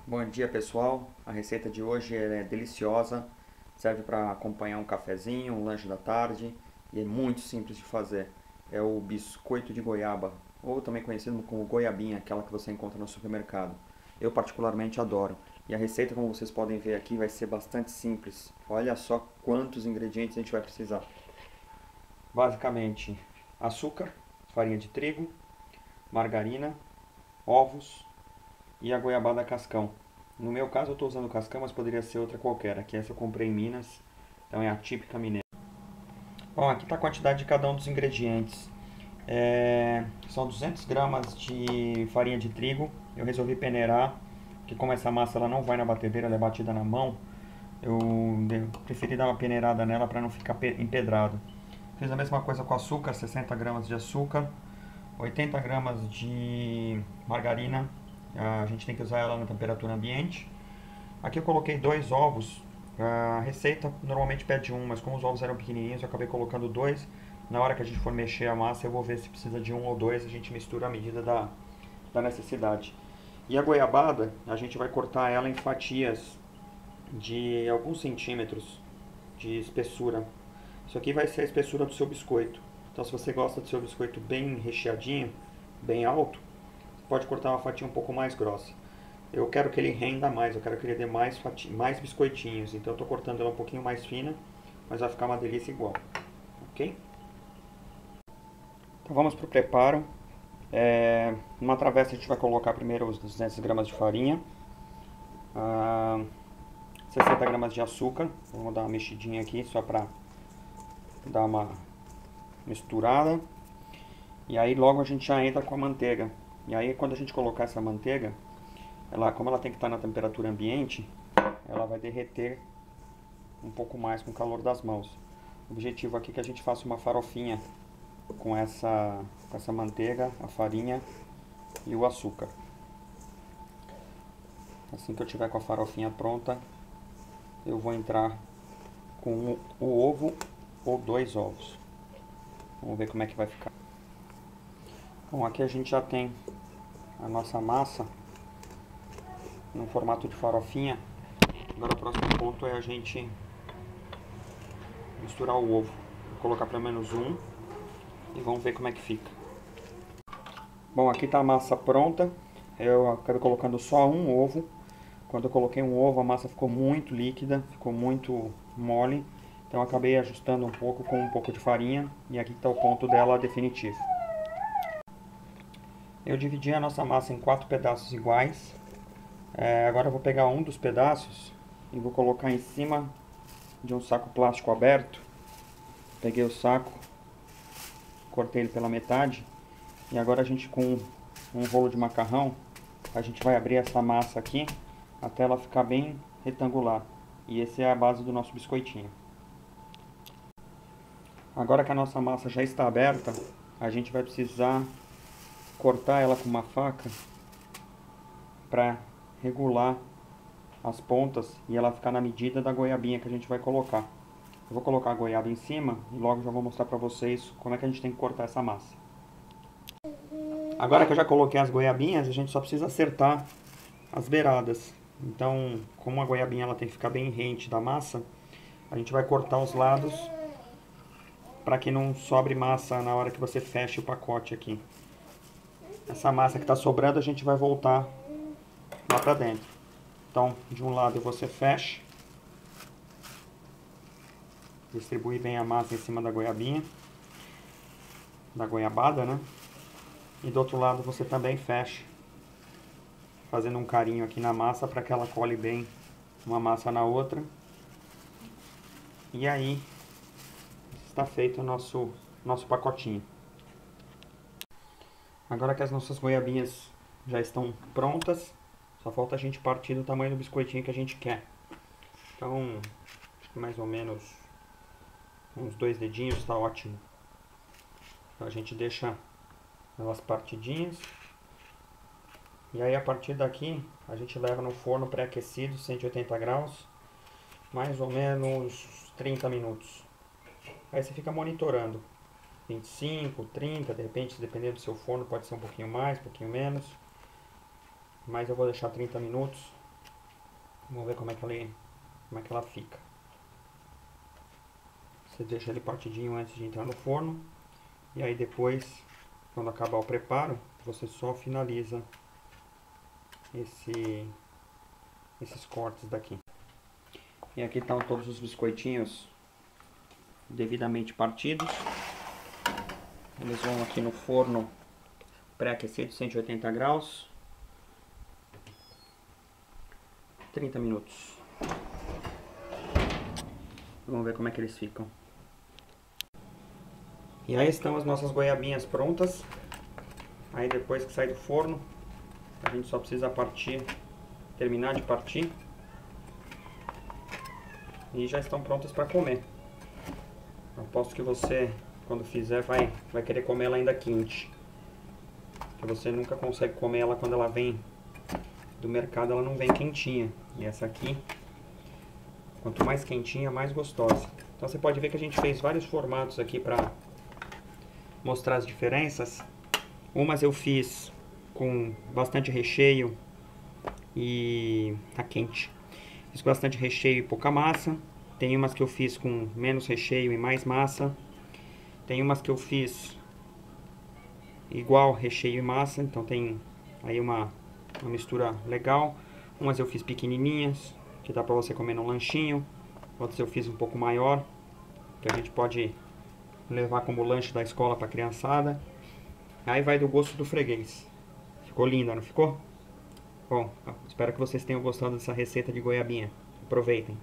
Bom dia pessoal, a receita de hoje é deliciosa, serve para acompanhar um cafezinho, um lanche da tarde e é muito simples de fazer. É o biscoito de goiaba, ou também conhecido como goiabinha, aquela que você encontra no supermercado. Eu particularmente adoro. E a receita, como vocês podem ver aqui, vai ser bastante simples. Olha só quantos ingredientes a gente vai precisar. Basicamente, açúcar, farinha de trigo, margarina, ovos e a goiabada cascão. No meu caso eu estou usando cascão, mas poderia ser outra qualquer. Aqui essa eu comprei em Minas, então é a típica mineira. Bom, aqui está a quantidade de cada um dos ingredientes. São 200 gramas de farinha de trigo. Eu resolvi peneirar, que como essa massa ela não vai na batedeira, ela é batida na mão. Eu preferi dar uma peneirada nela para não ficar empedrado. Fiz a mesma coisa com açúcar, 60 gramas de açúcar, 80 gramas de margarina. A gente tem que usar ela na temperatura ambiente. Aqui eu coloquei 2 ovos. A receita normalmente pede um, mas como os ovos eram pequenininhos, eu acabei colocando 2. Na hora que a gente for mexer a massa, eu vou ver se precisa de 1 ou 2. A gente mistura à medida da necessidade. E a goiabada, a gente vai cortar ela em fatias de alguns centímetros de espessura. Isso aqui vai ser a espessura do seu biscoito. Então, se você gosta do seu biscoito bem recheadinho, bem alto, pode cortar uma fatia um pouco mais grossa. Eu quero que ele renda mais, eu quero que ele dê mais biscoitinhos. Então eu estou cortando ela um pouquinho mais fina, mas vai ficar uma delícia igual. Ok? Então vamos para o preparo. Numa travessa a gente vai colocar primeiro os 200 gramas de farinha, 60 gramas de açúcar. Vamos dar uma mexidinha aqui só para dar uma misturada. E aí logo a gente já entra com a manteiga. E aí quando a gente colocar essa manteiga, como ela tem que estar na temperatura ambiente, ela vai derreter um pouco mais com o calor das mãos. O objetivo aqui é que a gente faça uma farofinha com essa manteiga, a farinha e o açúcar. Assim que eu tiver com a farofinha pronta, eu vou entrar com o ovo ou 2 ovos. Vamos ver como é que vai ficar. Bom, aqui a gente já tem a nossa massa no formato de farofinha. Agora o próximo ponto é a gente misturar o ovo. Vou colocar pelo menos um e vamos ver como é que fica. Bom, aqui está a massa pronta. Eu acabei colocando só um ovo. Quando eu coloquei um ovo, a massa ficou muito líquida, ficou muito mole. Então eu acabei ajustando um pouco com um pouco de farinha. E aqui está o ponto dela definitivo. Eu dividi a nossa massa em 4 pedaços iguais. Agora eu vou pegar um dos pedaços e vou colocar em cima de um saco plástico aberto. Peguei o saco, cortei ele pela metade. E agora a gente, com um rolo de macarrão, a gente vai abrir essa massa aqui até ela ficar bem retangular. E essa é a base do nosso biscoitinho. Agora que a nossa massa já está aberta, a gente vai precisar cortar ela com uma faca para regular as pontas e ela ficar na medida da goiabinha que a gente vai colocar. Eu vou colocar a goiaba em cima e logo já vou mostrar para vocês como é que a gente tem que cortar essa massa. Agora que eu já coloquei as goiabinhas, a gente só precisa acertar as beiradas. Então, como a goiabinha ela tem que ficar bem rente da massa, a gente vai cortar os lados para que não sobre massa na hora que você feche o pacote aqui. Essa massa que está sobrando a gente vai voltar lá para dentro. Então, de um lado você fecha, distribui bem a massa em cima da goiabinha, da goiabada, né? E do outro lado você também fecha, fazendo um carinho aqui na massa para que ela cole bem uma massa na outra. E aí está feito o nosso pacotinho. Agora que as nossas goiabinhas já estão prontas, só falta a gente partir do tamanho do biscoitinho que a gente quer. Então, acho que mais ou menos uns 2 dedinhos está ótimo. Então a gente deixa elas partidinhas. E aí a partir daqui a gente leva no forno pré-aquecido, 180 graus, mais ou menos 30 minutos. Aí você fica monitorando, 25, 30, de repente, dependendo do seu forno, pode ser um pouquinho mais, um pouquinho menos. Mas eu vou deixar 30 minutos Vamos ver como é que ela fica. Você deixa ele partidinho antes de entrar no forno. E aí depois, quando acabar o preparo, você só finaliza esses cortes daqui. E aqui estão todos os biscoitinhos devidamente partidos. Eles vão aqui no forno pré-aquecido, 180 graus. 30 minutos. Vamos ver como é que eles ficam. E aí estão as nossas goiabinhas prontas. Aí depois que sai do forno, a gente só precisa terminar de partir. E já estão prontas para comer. Aposto que você, quando fizer, vai querer comer ela ainda quente. Porque você nunca consegue comer ela quando ela vem do mercado, ela não vem quentinha. E essa aqui, quanto mais quentinha, mais gostosa. Então você pode ver que a gente fez vários formatos aqui para mostrar as diferenças. Umas eu fiz com bastante recheio e tá quente. Fiz com bastante recheio e pouca massa. Tem umas que eu fiz com menos recheio e mais massa. Tem umas que eu fiz igual recheio e massa, então tem aí uma mistura legal. Umas eu fiz pequenininhas, que dá pra você comer no lanchinho. Outras eu fiz um pouco maior, que a gente pode levar como lanche da escola pra criançada. Aí vai do gosto do freguês. Ficou linda, não ficou? Bom, espero que vocês tenham gostado dessa receita de goiabinha. Aproveitem!